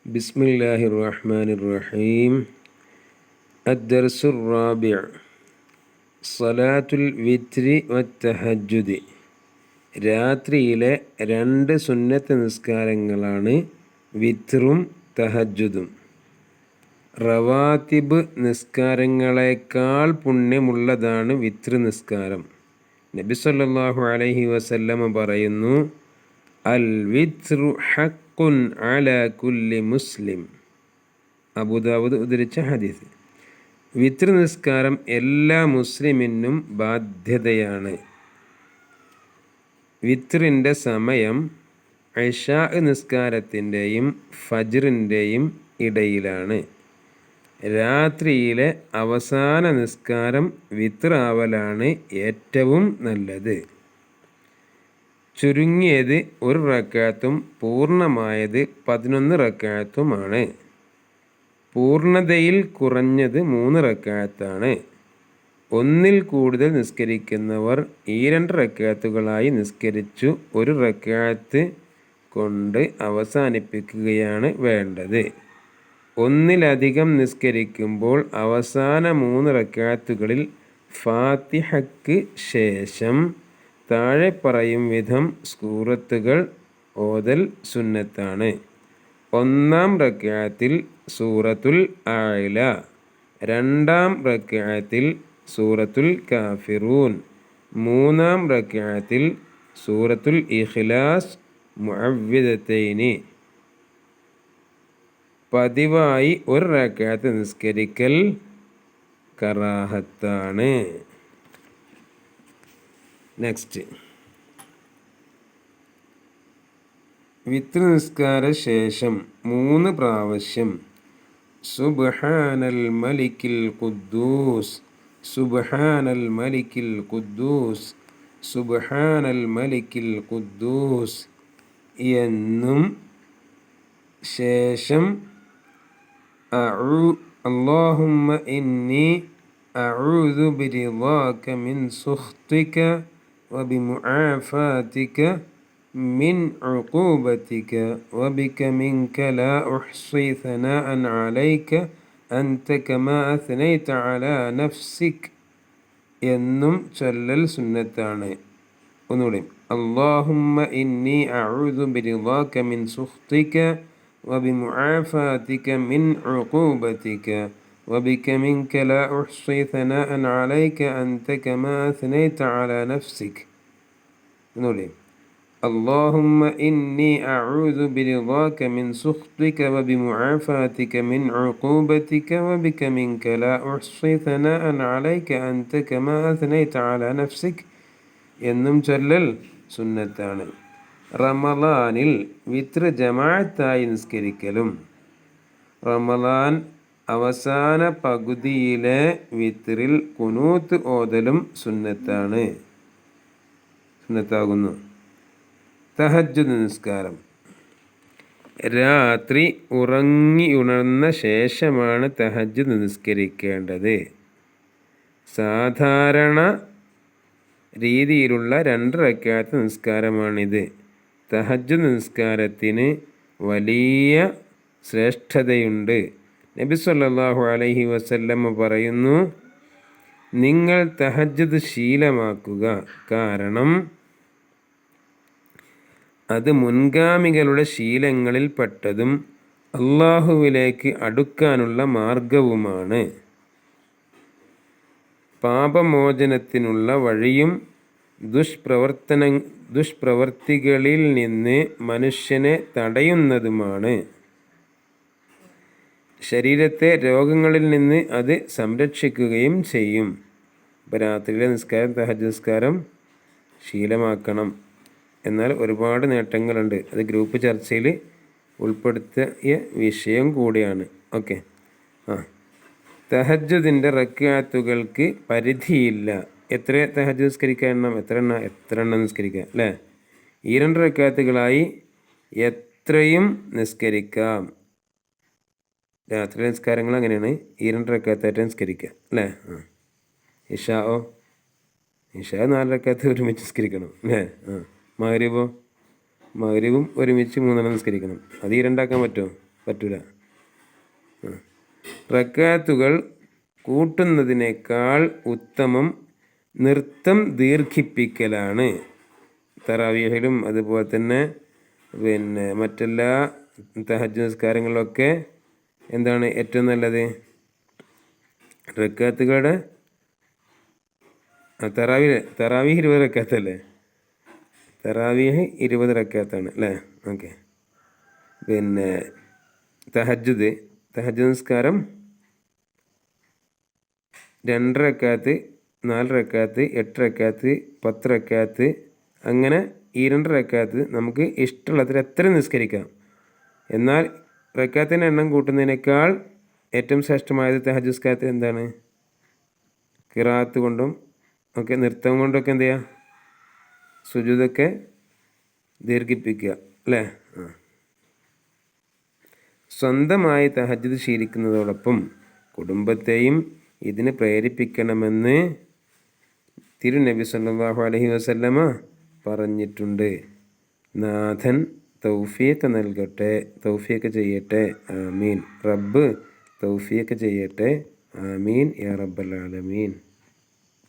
ബിസ്മില്ലാഹിർ റഹ്മാനിർ റഹീം. അദ്ദർസുർ റാബിഅ സ്വലാത്തുൽ വിത്രി വത്തഹജ്ജുദ്. രാത്രിയിലെ 2 സുന്നത്ത് നിസ്കാരങ്ങളാണ് വിത്റും തഹജ്ജുദും. റവാത്തിബ് നിസ്കാരങ്ങളെക്കാൾ പുണ്യമുള്ളതാണ് വിത്ർ നിസ്കാരം. നബി സല്ലല്ലാഹു അലൈഹി വസല്ലമ പറയുന്നു, അൽ വിത്രു ഹഖ്ഖുൻ അലാ കുല്ലി മുസ്ലിം. അബൂദാവൂദ് ഉദ്ധരിച്ച ഹദീസ്. വിത്ർ നിസ്കാരം എല്ലാ മുസ്ലിമിനും ബാധ്യതയാണ്. വിത്റിൻ്റെ സമയം ഇശാ നിസ്കാരത്തിൻ്റെയും ഫജ്റിൻ്റെയും ഇടയിലാണ്. രാത്രിയിലെ അവസാന നിസ്കാരം വിത്ർ ആവലാണ് ഏറ്റവും നല്ലത്. ചുരുങ്ങിയത് 1 റക്അത്തും പൂർണ്ണമായത് 11 റക്അത്തുമാണ്. പൂർണ്ണതയിൽ കുറഞ്ഞത് 3 റക്അത്താണ്. ഒന്നിൽ കൂടുതൽ നിസ്കരിക്കുന്നവർ ഈ 2 റക്അത്തുകളായി നിസ്കരിച്ചു 1 റക്അത്ത് കൊണ്ട് അവസാനിപ്പിക്കുകയാണ് വേണ്ടത്. ഒന്നിലധികം നിസ്കരിക്കുമ്പോൾ അവസാന 3 റക്അത്തുകളിൽ ഫാത്തിഹയ്ക്ക് ശേഷം താഴെ പറയും വിധം സൂറത്തുകൾ ഓതൽ സുന്നത്താണ്. 1-ാം റക്അത്തിൽ സൂറത്തുൽ അഅ്ല, 2-ാം റക്അത്തിൽ സൂറത്തുൽ കാഫിറൂൻ, 3-ാം റക്അത്തിൽ സൂറത്തുൽ ഇഖ്ലാസ് മുഅവ്വിദതൈനി. പതിവായി 1 റക്അത്ത് നിസ്കരിക്കൽ കറാഹത്താണ്. നെക്സ്റ്റ്, വിത്ർ നിസ്കാര ശേഷം 3 പ്രാവശ്യം സുബ്ഹാനൽ മലിക്കിൽ ഖുദ്ദൂസ്, സുബ്ഹാനൽ മലിക്കിൽ ഖുദ്ദൂസ്, സുബ്ഹാനൽ മലിക്കിൽ ഖുദ്ദൂസ് എന്നും ശേഷം അല്ലാഹുമ്മ ഇന്നി അഊദു ബിറിളാക മിൻ സുഖ്തിക وبمعافاتك من عقوبتك وبك منك لا أحصي ثناء عليك أنت كما أثنيت على نفسك എന്നും ചൊല്ലൽ സുന്നത്താണ്. ഒന്നുകൂടി, അല്ലാഹുമ്മ ഇന്നി അഊദു ബിറിളാക മിൻ സുഖ്തിക وبمعافاتك من عقوبتك وبك منك لا أحصي ثناء عليك أنت كما أثنيت على نفسك. نقول اللهم إني أعوذ برضاك من سخطك وبمعافاتك من عقوبتك وبك منك لا أحصي ثناء عليك أنت كما أثنيت على نفسك എന്നും ചൊല്ലൽ സുന്നത്താണ്. റമളാനിൽ വിത്ർ ജമാഅത്തായി നിസ്കരിക്കലും റമളാൻ അവസാന പകുതിയിലെ വിത്റിൽ ഖുനൂത്ത് ഓതലും സുന്നത്താകുന്നു. തഹജ്ജുദ് നിസ്കാരം. രാത്രി ഉറങ്ങിയുണർന്ന ശേഷമാണ് തഹജ്ജുദ് നിസ്കരിക്കേണ്ടത്. സാധാരണ രീതിയിലുള്ള 2 റക്അത്ത് നിസ്കാരമാണിത്. തഹജ്ജുദ് നിസ്കാരത്തിന് വലിയ ശ്രേഷ്ഠതയുണ്ട്. നബി സല്ലല്ലാഹു അലൈഹി വസല്ലമ പറയുന്നു, നിങ്ങൾ തഹജ്ജുദ് ശീലമാക്കുക, കാരണം അത് മുൻഗാമികളുടെ ശീലങ്ങളിൽപ്പെട്ടതും അല്ലാഹുവിലേക്ക് അടുക്കാനുള്ള മാർഗവുമാണ്. പാപമോചനത്തിനുള്ള വഴിയും ദുഷ്പ്രവർത്തികളിൽ നിന്ന് മനുഷ്യനെ തടയുന്നതുമാണ്. ശരീരത്തെ രോഗങ്ങളിൽ നിന്ന് അത് സംരക്ഷിക്കുകയും ചെയ്യും. അപ്പോൾ രാത്രിയിലെ നിസ്കാരം, തഹജ്ജുദ് നിസ്കാരം ശീലമാക്കണം. എന്നാൽ ഒരുപാട് നേട്ടങ്ങളുണ്ട്. അത് ഗ്രൂപ്പ് ചർച്ചയിൽ ഉൾപ്പെടുത്തിയ വിഷയം കൂടിയാണ്. ഓക്കെ. തഹജ്ജുദിൻ്റെ റക്അത്തുകൾക്ക് പരിധിയില്ല. എത്ര തഹജ്ജുദ് നിസ്കരിക്കാൻ എത്ര എണ്ണം നിസ്കരിക്കാം, അല്ലേ? ഈ 2 റക്അത്തുകളായി എത്രയും നിസ്കരിക്കാം. രാത്രി നിസ്കാരങ്ങൾ അങ്ങനെയാണ്. ഈ 2 റക്അത്തായിട്ട് നിസ്കരിക്കുക, അല്ലേ? ഇശാ 4 റക്അത്ത് ഒരുമിച്ച് നിസ്കരിക്കണം, അല്ലേ? മഗ്‌രിബും ഒരുമിച്ച് 3 നിസ്കരിക്കണം. അത് ഈ 2 ആക്കാൻ പറ്റുമോ? പറ്റൂല. റക്കാത്തുകൾ കൂട്ടുന്നതിനേക്കാൾ ഉത്തമം നൃത്തം ദീർഘിപ്പിക്കലാണ്. തറാവീഹിലും അതുപോലെ തന്നെ മറ്റെല്ലാ തഹജ്ജുദ് നിസ്കാരങ്ങളിലൊക്കെ എന്താണ് ഏറ്റവും നല്ലത്? റക്കാത്തുകളുടെ തറാവീഹ് 20 റക്കാത്തല്ലേ? തറാവീഹ് 20 റക്കാത്താണ് അല്ലേ? ഓക്കെ. തഹജ്ജുദ് നിസ്കാരം 2 റക്കാത്ത്, 4 റക്കാത്ത്, 8 റക്കാത്ത്, 10 റക്കാത്ത്, അങ്ങനെ 2 റക്കാത്ത് നമുക്ക് ഇഷ്ടമുള്ളത്ര എത്ര നിസ്കരിക്കാം. എന്നാൽ റക്കാത്തിൻ്റെ എണ്ണം കൂട്ടുന്നതിനേക്കാൾ ഏറ്റവും ശ്രേഷ്ഠമായത് തഹജ്ജുദ് നിസ്കാരത്തിൽ എന്താണ്? ഖിറാഅത്ത് കൊണ്ടും ഒക്കെ നൃത്തം കൊണ്ടൊക്കെ എന്ത് ചെയ്യുക? സുജൂദൊക്കെ ദീർഘിപ്പിക്കുക അല്ലേ? സ്വന്തമായി തഹജ്ജുദ് ശീലിക്കുന്നതോടൊപ്പം കുടുംബത്തെയും ഇതിന് പ്രേരിപ്പിക്കണമെന്ന് തിരുനബി സല്ലല്ലാഹു അലൈഹി വസല്ലമ പറഞ്ഞിട്ടുണ്ട്. നാഥൻ തൗഫീഖ് നൽകട്ടെ, തൗഫീഖ് ചെയ്യട്ടെ, ആമീൻ. റബ്ബ് തൗഫീഖ് ചെയ്യട്ടെ, ആമീൻ യാ റബ്ബൽ ആലമീൻ.